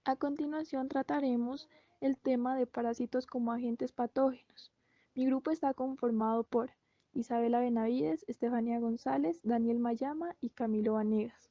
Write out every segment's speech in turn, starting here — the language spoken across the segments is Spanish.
A continuación trataremos el tema de parásitos como agentes patógenos. Mi grupo está conformado por Isabela Benavides, Estefanía González, Daniel Mayama y Camilo Vanegas.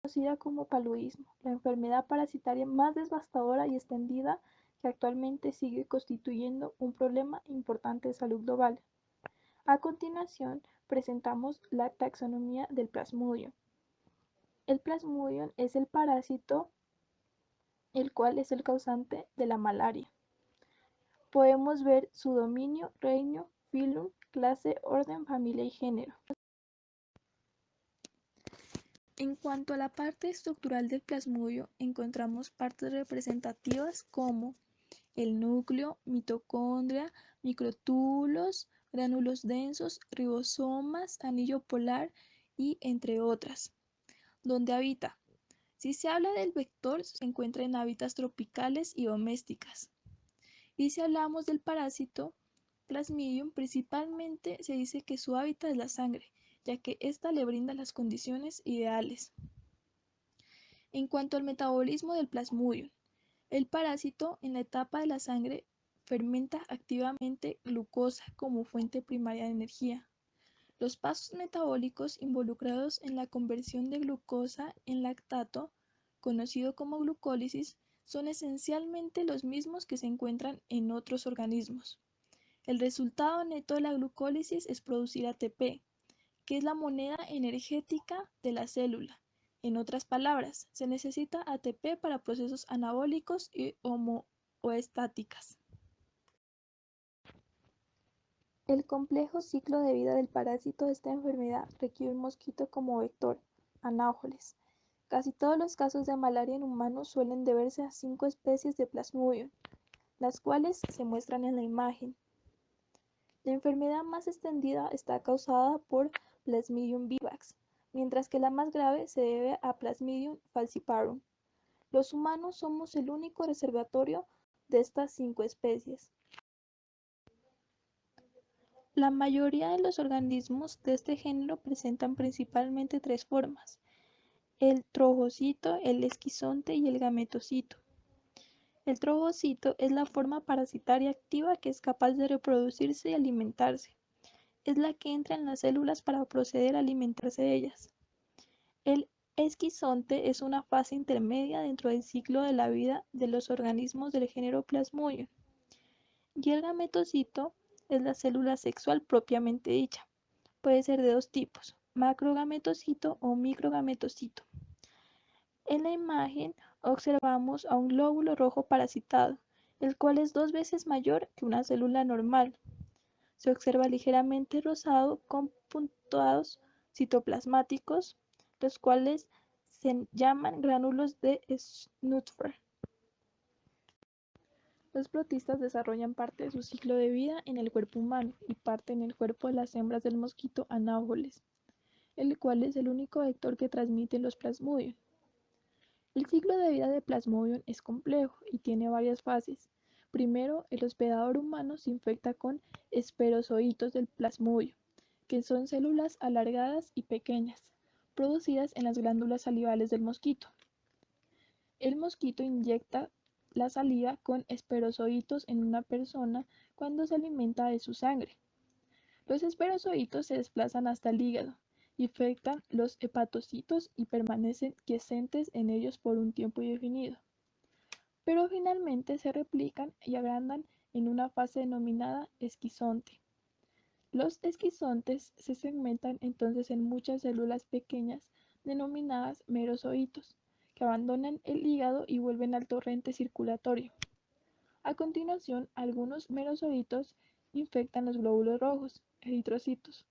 Conocida como paludismo, la enfermedad parasitaria más devastadora y extendida que actualmente sigue constituyendo un problema importante de salud global. A continuación, presentamos la taxonomía del Plasmodium. El Plasmodium es el parásito el cual es el causante de la malaria. Podemos ver su dominio, reino, filum, clase, orden, familia y género. En cuanto a la parte estructural del plasmodio, encontramos partes representativas como el núcleo, mitocondria, microtúbulos, gránulos densos, ribosomas, anillo polar y entre otras. ¿Dónde habita? Si se habla del vector, se encuentra en hábitats tropicales y domésticas. Y si hablamos del parásito Plasmodium, principalmente se dice que su hábitat es la sangre, ya que ésta le brinda las condiciones ideales. En cuanto al metabolismo del Plasmodium, el parásito en la etapa de la sangre fermenta activamente glucosa como fuente primaria de energía. Los pasos metabólicos involucrados en la conversión de glucosa en lactato, conocido como glucólisis, son esencialmente los mismos que se encuentran en otros organismos. El resultado neto de la glucólisis es producir ATP, que es la moneda energética de la célula. En otras palabras, se necesita ATP para procesos anabólicos y homeostáticas. El complejo ciclo de vida del parásito de esta enfermedad requiere un mosquito como vector, Anopheles. Casi todos los casos de malaria en humanos suelen deberse a 5 especies de Plasmodium, las cuales se muestran en la imagen. La enfermedad más extendida está causada por Plasmodium vivax, mientras que la más grave se debe a Plasmodium falciparum. Los humanos somos el único reservorio de estas 5 especies. La mayoría de los organismos de este género presentan principalmente 3 formas: el trofocito, el esquizonte y el gametocito. El trofocito es la forma parasitaria activa que es capaz de reproducirse y alimentarse. Es la que entra en las células para proceder a alimentarse de ellas. El esquizonte es una fase intermedia dentro del ciclo de la vida de los organismos del género Plasmodium. Y el gametocito es la célula sexual propiamente dicha. Puede ser de 2 tipos: macrogametocito o microgametocito. En la imagen observamos a un glóbulo rojo parasitado, el cual es 2 veces mayor que una célula normal. Se observa ligeramente rosado con puntados citoplasmáticos, los cuales se llaman gránulos de Schnupfer. Los protistas desarrollan parte de su ciclo de vida en el cuerpo humano y parte en el cuerpo de las hembras del mosquito Anopheles, el cual es el único vector que transmite los Plasmodium. El ciclo de vida de Plasmodium es complejo y tiene varias fases. Primero, el hospedador humano se infecta con esperozoitos del Plasmodium, que son células alargadas y pequeñas, producidas en las glándulas salivales del mosquito. El mosquito inyecta la saliva con esperozoitos en una persona cuando se alimenta de su sangre. Los esperozoitos se desplazan hasta el hígado, infectan los hepatocitos y permanecen quiescentes en ellos por un tiempo indefinido. Pero finalmente se replican y agrandan en una fase denominada esquizonte. Los esquizontes se segmentan entonces en muchas células pequeñas denominadas merozoitos, que abandonan el hígado y vuelven al torrente circulatorio. A continuación, algunos merozoitos infectan los glóbulos rojos, eritrocitos.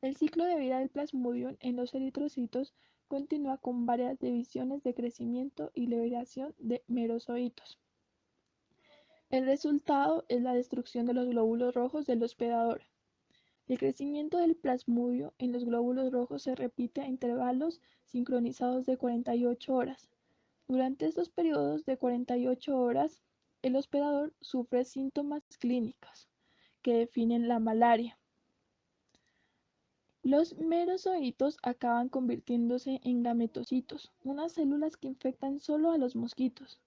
El ciclo de vida del plasmodium en los eritrocitos continúa con varias divisiones de crecimiento y liberación de merozoitos. El resultado es la destrucción de los glóbulos rojos del hospedador. El crecimiento del plasmodium en los glóbulos rojos se repite a intervalos sincronizados de 48 horas. Durante estos periodos de 48 horas, el hospedador sufre síntomas clínicos que definen la malaria. Los merozoitos acaban convirtiéndose en gametocitos, unas células que infectan solo a los mosquitos.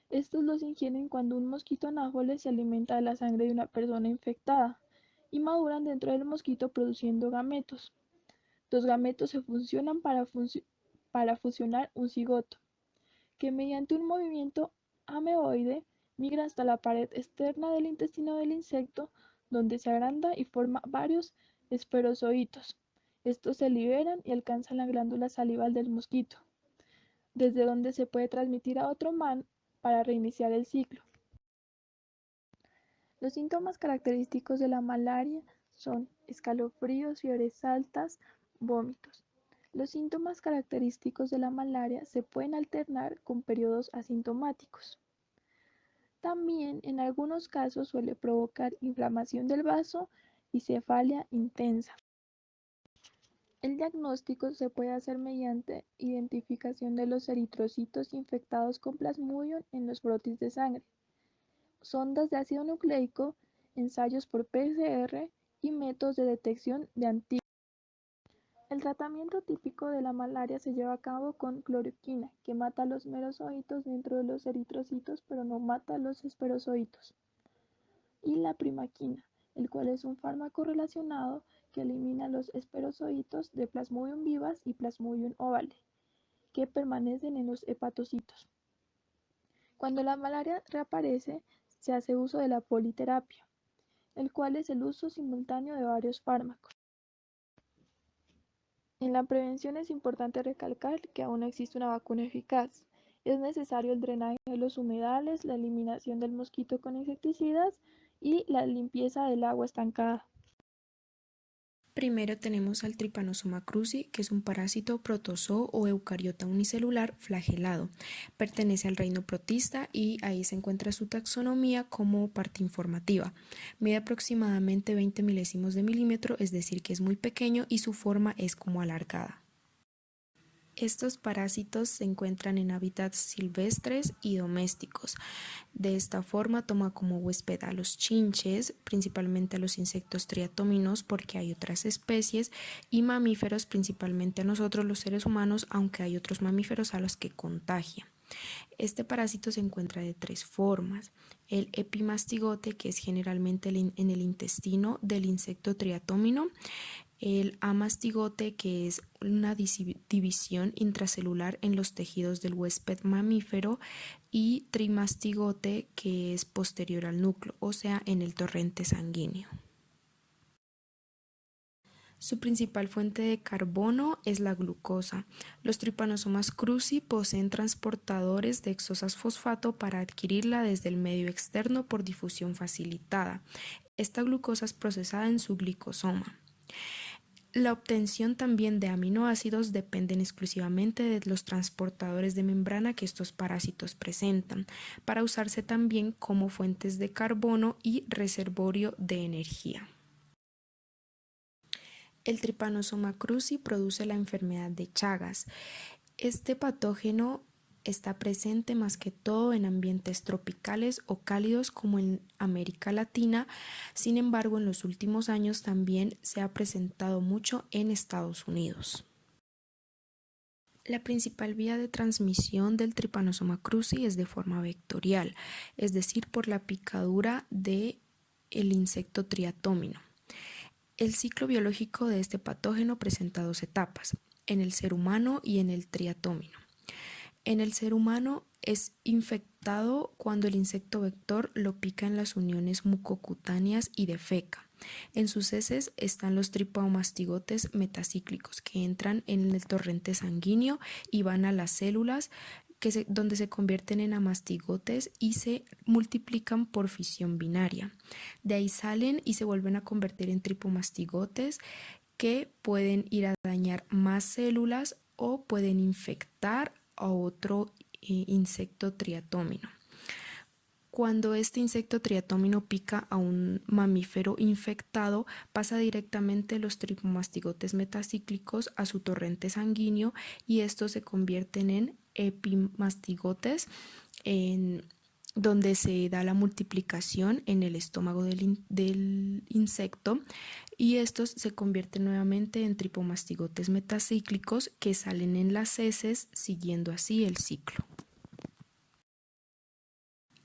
Estos los ingieren cuando un mosquito anáfole se alimenta de la sangre de una persona infectada y maduran dentro del mosquito produciendo gametos. Los gametos se fusionan para fusionar un cigoto, que mediante un movimiento ameboide migra hasta la pared externa del intestino del insecto, donde se agranda y forma varios esferozoitos. Estos se liberan y alcanzan la glándula salival del mosquito, desde donde se puede transmitir a otro man para reiniciar el ciclo. Los síntomas característicos de la malaria son escalofríos, fiebres altas, vómitos. Los síntomas característicos de la malaria se pueden alternar con periodos asintomáticos. También en algunos casos suele provocar inflamación del vaso y cefalea intensa. El diagnóstico se puede hacer mediante identificación de los eritrocitos infectados con Plasmodium en los brotes de sangre, sondas de ácido nucleico, ensayos por PCR y métodos de detección de antígenos. El tratamiento típico de la malaria se lleva a cabo con cloroquina, que mata los merozoitos dentro de los eritrocitos pero no mata los esperozoitos, y la primaquina, el cual es un fármaco relacionado que elimina los esperozoitos de Plasmodium vivax y Plasmodium ovale, que permanecen en los hepatocitos. Cuando la malaria reaparece, se hace uso de la politerapia, el cual es el uso simultáneo de varios fármacos. En la prevención es importante recalcar que aún no existe una vacuna eficaz. Es necesario el drenaje de los humedales, la eliminación del mosquito con insecticidas y la limpieza del agua estancada. Primero tenemos al Trypanosoma cruzi, que es un parásito protozoo o eucariota unicelular flagelado. Pertenece al reino protista y ahí se encuentra su taxonomía como parte informativa. Mide aproximadamente 20 milésimos de milímetro, es decir que es muy pequeño y su forma es como alargada. Estos parásitos se encuentran en hábitats silvestres y domésticos. De esta forma toma como huésped a los chinches, principalmente a los insectos triatóminos porque hay otras especies, y mamíferos, principalmente a nosotros los seres humanos, aunque hay otros mamíferos a los que contagia. Este parásito se encuentra de tres formas: el epimastigote, que es generalmente en el intestino del insecto triatómino; el amastigote, que es una división intracelular en los tejidos del huésped mamífero; y trimastigote, que es posterior al núcleo, o sea, en el torrente sanguíneo. Su principal fuente de carbono es la glucosa. Los Trypanosomas cruzi poseen transportadores de hexosas-fosfato para adquirirla desde el medio externo por difusión facilitada. Esta glucosa es procesada en su glicosoma. La obtención también de aminoácidos dependen exclusivamente de los transportadores de membrana que estos parásitos presentan, para usarse también como fuentes de carbono y reservorio de energía. El Trypanosoma cruzi produce la enfermedad de Chagas. Este patógeno está presente más que todo en ambientes tropicales o cálidos como en América Latina. Sin embargo, en los últimos años también se ha presentado mucho en Estados Unidos. La principal vía de transmisión del Trypanosoma cruzi es de forma vectorial, es decir, por la picadura del insecto triatómino. El ciclo biológico de este patógeno presenta dos etapas: en el ser humano y en el triatómino. En el ser humano es infectado cuando el insecto vector lo pica en las uniones mucocutáneas y defeca. En sus heces están los tripomastigotes metacíclicos, que entran en el torrente sanguíneo y van a las células donde se convierten en amastigotes y se multiplican por fisión binaria. De ahí salen y se vuelven a convertir en tripomastigotes, que pueden ir a dañar más células o pueden infectar a otro insecto triatómino. Cuando este insecto triatómino pica a un mamífero infectado, pasa directamente los tripomastigotes metacíclicos a su torrente sanguíneo y estos se convierten en epimastigotes, donde se da la multiplicación en el estómago del insecto y estos se convierten nuevamente en tripomastigotes metacíclicos que salen en las heces, siguiendo así el ciclo.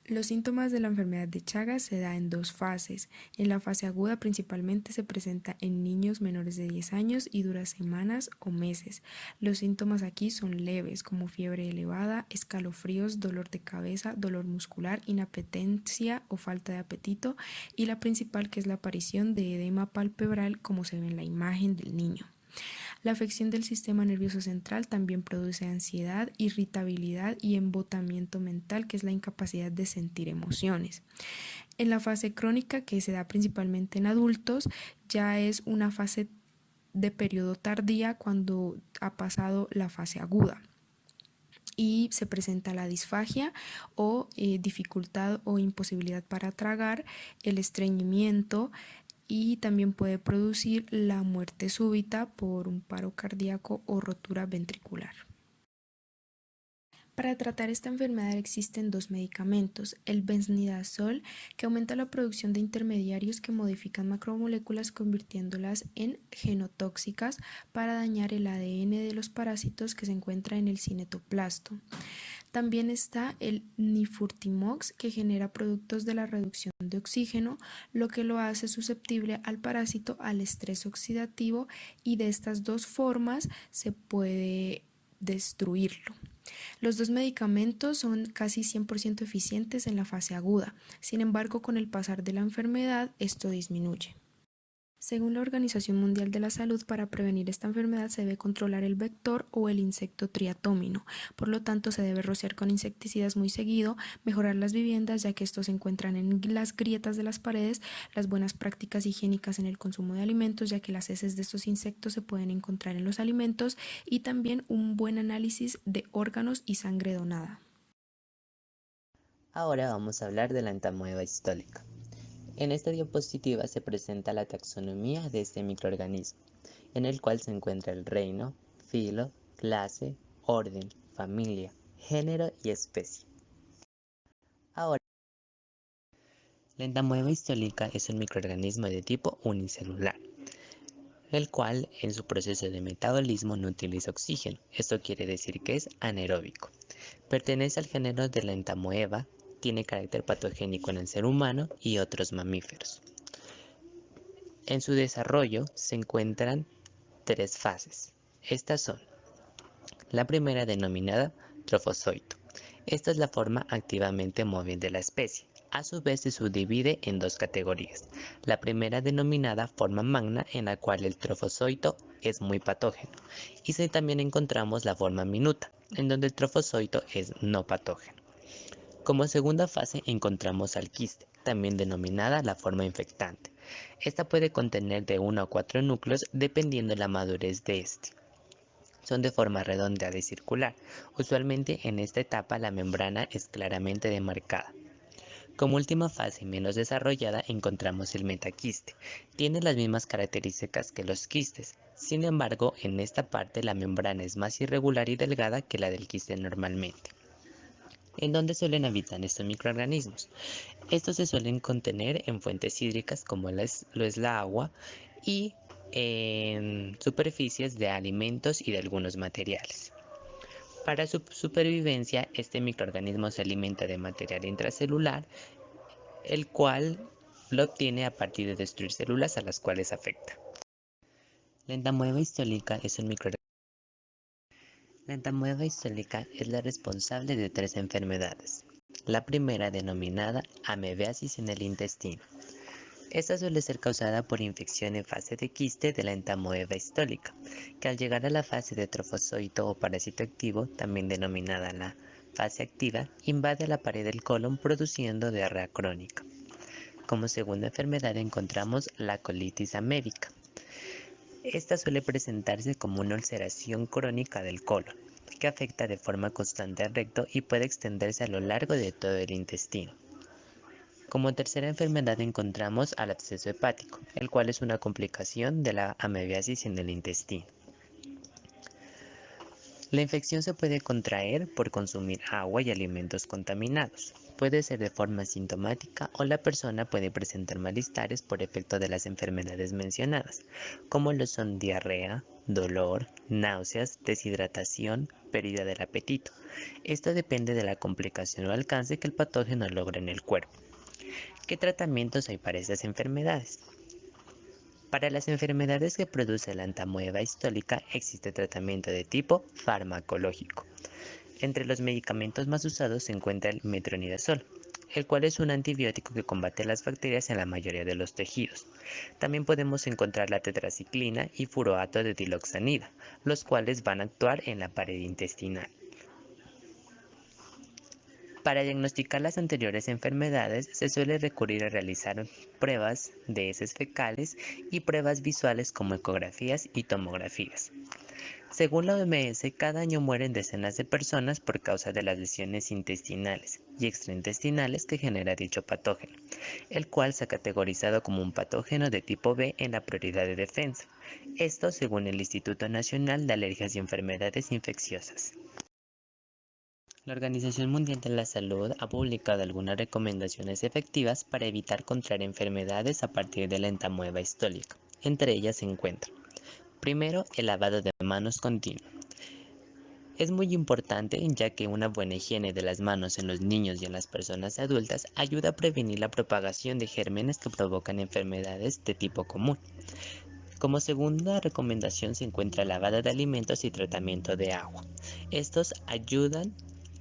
Los síntomas de la enfermedad de Chagas se da en dos fases. En la fase aguda principalmente se presenta en niños menores de 10 años y dura semanas o meses. Los síntomas aquí son leves como fiebre elevada, escalofríos, dolor de cabeza, dolor muscular, inapetencia o falta de apetito y la principal que es la aparición de edema palpebral como se ve en la imagen del niño. La afección del sistema nervioso central también produce ansiedad, irritabilidad y embotamiento mental, que es la incapacidad de sentir emociones. En la fase crónica, que se da principalmente en adultos, ya es una fase de periodo tardía cuando ha pasado la fase aguda y se presenta la disfagia o dificultad o imposibilidad para tragar, el estreñimiento, y también puede producir la muerte súbita por un paro cardíaco o rotura ventricular. Para tratar esta enfermedad existen dos medicamentos, el benznidazol, que aumenta la producción de intermediarios que modifican macromoléculas convirtiéndolas en genotóxicas para dañar el ADN de los parásitos que se encuentra en el cinetoplasto. También está el nifurtimox, que genera productos de la reducción de oxígeno, lo que lo hace susceptible al parásito, al estrés oxidativo, y de estas dos formas se puede destruirlo. Los dos medicamentos son casi 100% eficientes en la fase aguda, sin embargo, con el pasar de la enfermedad, esto disminuye. Según la Organización Mundial de la Salud, para prevenir esta enfermedad se debe controlar el vector o el insecto triatómino. Por lo tanto, se debe rociar con insecticidas muy seguido, mejorar las viviendas ya que estos se encuentran en las grietas de las paredes, las buenas prácticas higiénicas en el consumo de alimentos ya que las heces de estos insectos se pueden encontrar en los alimentos y también un buen análisis de órganos y sangre donada. Ahora vamos a hablar de la entamoeba histólica. En esta diapositiva se presenta la taxonomía de este microorganismo, en el cual se encuentra el reino, filo, clase, orden, familia, género y especie. Ahora, la entamoeba histólica es un microorganismo de tipo unicelular, el cual en su proceso de metabolismo no utiliza oxígeno. Esto quiere decir que es anaeróbico. Pertenece al género de la entamoeba, tiene carácter patogénico en el ser humano y otros mamíferos. En su desarrollo se encuentran tres fases. Estas son: la primera, denominada trofozoito. Esta es la forma activamente móvil de la especie. A su vez se subdivide en dos categorías. La primera, denominada forma magna, en la cual el trofozoito es muy patógeno. Y también encontramos la forma minuta, en donde el trofozoito es no patógeno. Como segunda fase encontramos al quiste, también denominada la forma infectante. Esta puede contener de 1 a 4 núcleos dependiendo de la madurez de este. Son de forma redondeada y circular. Usualmente en esta etapa la membrana es claramente demarcada. Como última fase menos desarrollada encontramos el metaquiste. Tiene las mismas características que los quistes. Sin embargo, en esta parte la membrana es más irregular y delgada que la del quiste normalmente. ¿En dónde suelen habitar estos microorganismos? Estos se suelen contener en fuentes hídricas como lo es la agua y en superficies de alimentos y de algunos materiales. Para su supervivencia, este microorganismo se alimenta de material intracelular, el cual lo obtiene a partir de destruir células a las cuales afecta. La entamoeba histólica es un microorganismo. La entamoeba histólica es la responsable de tres enfermedades. La primera, denominada amebiasis en el intestino. Esta suele ser causada por infección en fase de quiste de la entamoeba histólica, que al llegar a la fase de trofozoito o parásito activo, también denominada la fase activa, invade la pared del colon produciendo diarrea crónica. Como segunda enfermedad encontramos la colitis amébica. Esta suele presentarse como una ulceración crónica del colon, que afecta de forma constante al recto y puede extenderse a lo largo de todo el intestino. Como tercera enfermedad encontramos al absceso hepático, el cual es una complicación de la amebiasis en el intestino. La infección se puede contraer por consumir agua y alimentos contaminados. Puede ser de forma sintomática o la persona puede presentar malestares por efecto de las enfermedades mencionadas, como lo son diarrea, dolor, náuseas, deshidratación, pérdida del apetito. Esto depende de la complicación o alcance que el patógeno logra en el cuerpo. ¿Qué tratamientos hay para estas enfermedades? Para las enfermedades que produce la entamoeba histólica existe tratamiento de tipo farmacológico. Entre los medicamentos más usados se encuentra el metronidazol, el cual es un antibiótico que combate las bacterias en la mayoría de los tejidos. También podemos encontrar la tetraciclina y furoato de diloxanida, los cuales van a actuar en la pared intestinal. Para diagnosticar las anteriores enfermedades se suele recurrir a realizar pruebas de heces fecales y pruebas visuales como ecografías y tomografías. Según la OMS, cada año mueren decenas de personas por causa de las lesiones intestinales y extraintestinales que genera dicho patógeno, el cual se ha categorizado como un patógeno de tipo B en la prioridad de defensa. Esto según el Instituto Nacional de Alergias y Enfermedades Infecciosas. La Organización Mundial de la Salud ha publicado algunas recomendaciones efectivas para evitar contraer enfermedades a partir de la entamoeba histólica. Entre ellas se encuentra: primero, el lavado de manos continuo. Es muy importante ya que una buena higiene de las manos en los niños y en las personas adultas ayuda a prevenir la propagación de gérmenes que provocan enfermedades de tipo común. Como segunda recomendación se encuentra el lavado de alimentos y tratamiento de agua. Estos ayudan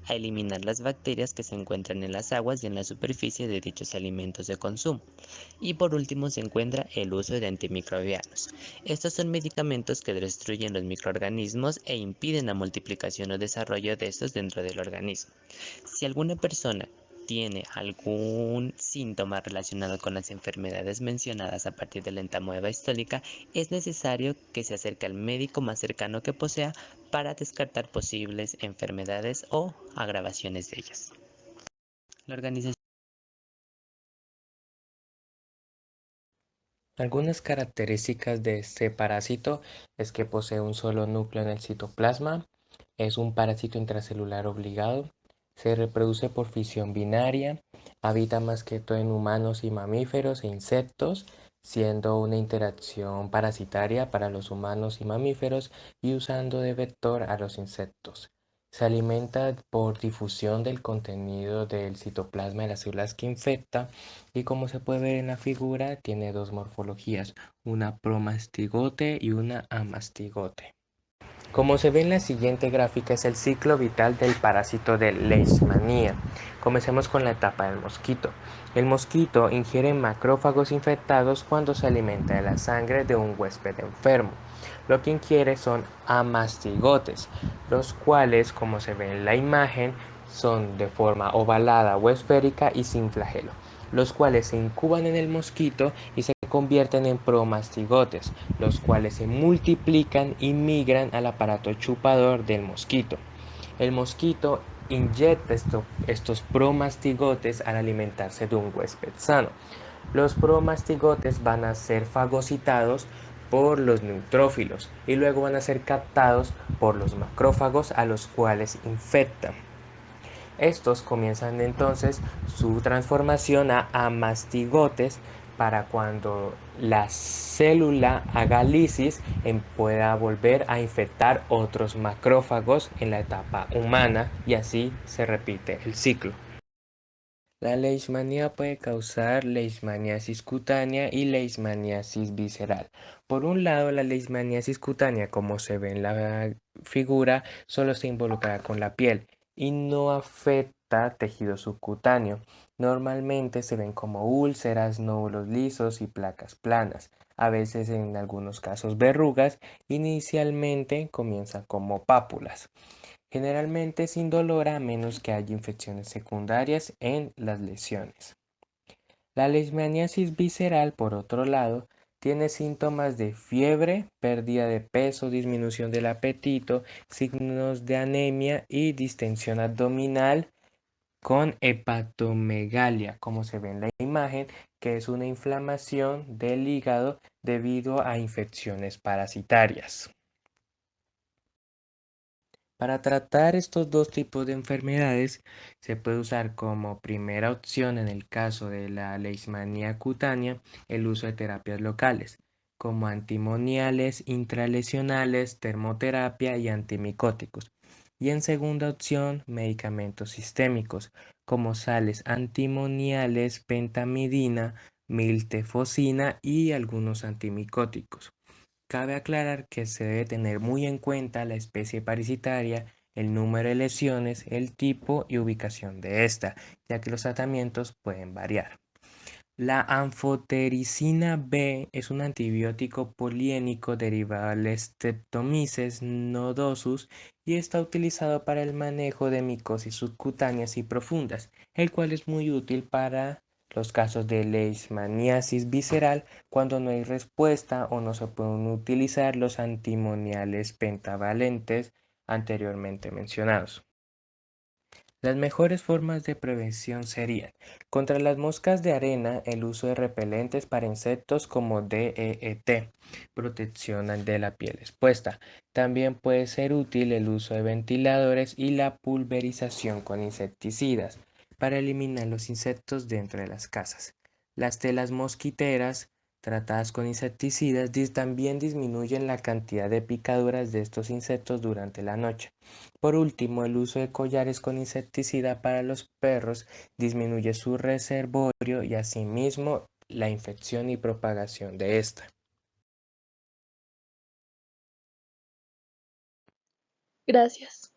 a eliminar las bacterias que se encuentran en las aguas y en la superficie de dichos alimentos de consumo. Y por último se encuentra el uso de antimicrobianos. Estos son medicamentos que destruyen los microorganismos e impiden la multiplicación o desarrollo de estos dentro del organismo. Si alguna persona tiene algún síntoma relacionado con las enfermedades mencionadas a partir de la entamoeba histólica, es necesario que se acerque al médico más cercano que posea para descartar posibles enfermedades o agravaciones de ellas. La organización Algunas características de este parásito es que posee un solo núcleo en el citoplasma, es un parásito intracelular obligado, se reproduce por fisión binaria, habita más que todo en humanos y mamíferos e insectos, siendo una interacción parasitaria para los humanos y mamíferos y usando de vector a los insectos. Se alimenta por difusión del contenido del citoplasma de las células que infecta y como se puede ver en la figura tiene dos morfologías, una promastigote y una amastigote. Como se ve en la siguiente gráfica es el ciclo vital del parásito de Leishmania. Comencemos con la etapa del mosquito. El mosquito ingiere macrófagos infectados cuando se alimenta de la sangre de un huésped enfermo. Lo que ingiere son amastigotes, los cuales, como se ve en la imagen, son de forma ovalada o esférica y sin flagelo, los cuales se incuban en el mosquito y se convierten en promastigotes, los cuales se multiplican y migran al aparato chupador del mosquito. El mosquito inyecta estos promastigotes al alimentarse de un huésped sano. Los promastigotes van a ser fagocitados por los neutrófilos y luego van a ser captados por los macrófagos a los cuales infectan. Estos comienzan entonces su transformación a amastigotes para cuando la célula haga lisis pueda volver a infectar otros macrófagos en la etapa humana y así se repite el ciclo. La leishmanía puede causar leishmaniasis cutánea y leishmaniasis visceral. Por un lado, la leishmaniasis cutánea, como se ve en la figura, solo está involucrada con la piel y no afecta tejido subcutáneo. Normalmente se ven como úlceras, nódulos lisos y placas planas. A veces en algunos casos verrugas, inicialmente comienzan como pápulas. Generalmente es indolora a menos que haya infecciones secundarias en las lesiones. La leishmaniasis visceral, por otro lado, tiene síntomas de fiebre, pérdida de peso, disminución del apetito, signos de anemia y distensión abdominal con hepatomegalia, como se ve en la imagen, que es una inflamación del hígado debido a infecciones parasitarias. Para tratar estos dos tipos de enfermedades, se puede usar como primera opción en el caso de la leishmanía cutánea el uso de terapias locales, como antimoniales, intralesionales, termoterapia y antimicóticos. Y en segunda opción, medicamentos sistémicos, como sales antimoniales, pentamidina, miltefosina y algunos antimicóticos. Cabe aclarar que se debe tener muy en cuenta la especie parasitaria, el número de lesiones, el tipo y ubicación de esta, ya que los tratamientos pueden variar. La anfotericina B es un antibiótico poliénico derivado del Streptomyces nodosus y está utilizado para el manejo de micosis subcutáneas y profundas, el cual es muy útil para los casos de leishmaniasis visceral cuando no hay respuesta o no se pueden utilizar los antimoniales pentavalentes anteriormente mencionados. Las mejores formas de prevención serían: contra las moscas de arena, el uso de repelentes para insectos como DEET, protección de la piel expuesta. También puede ser útil el uso de ventiladores y la pulverización con insecticidas para eliminar los insectos dentro de las casas. Las telas mosquiteras tratadas con insecticidas también disminuyen la cantidad de picaduras de estos insectos durante la noche. Por último, el uso de collares con insecticida para los perros disminuye su reservorio y asimismo la infección y propagación de esta. Gracias.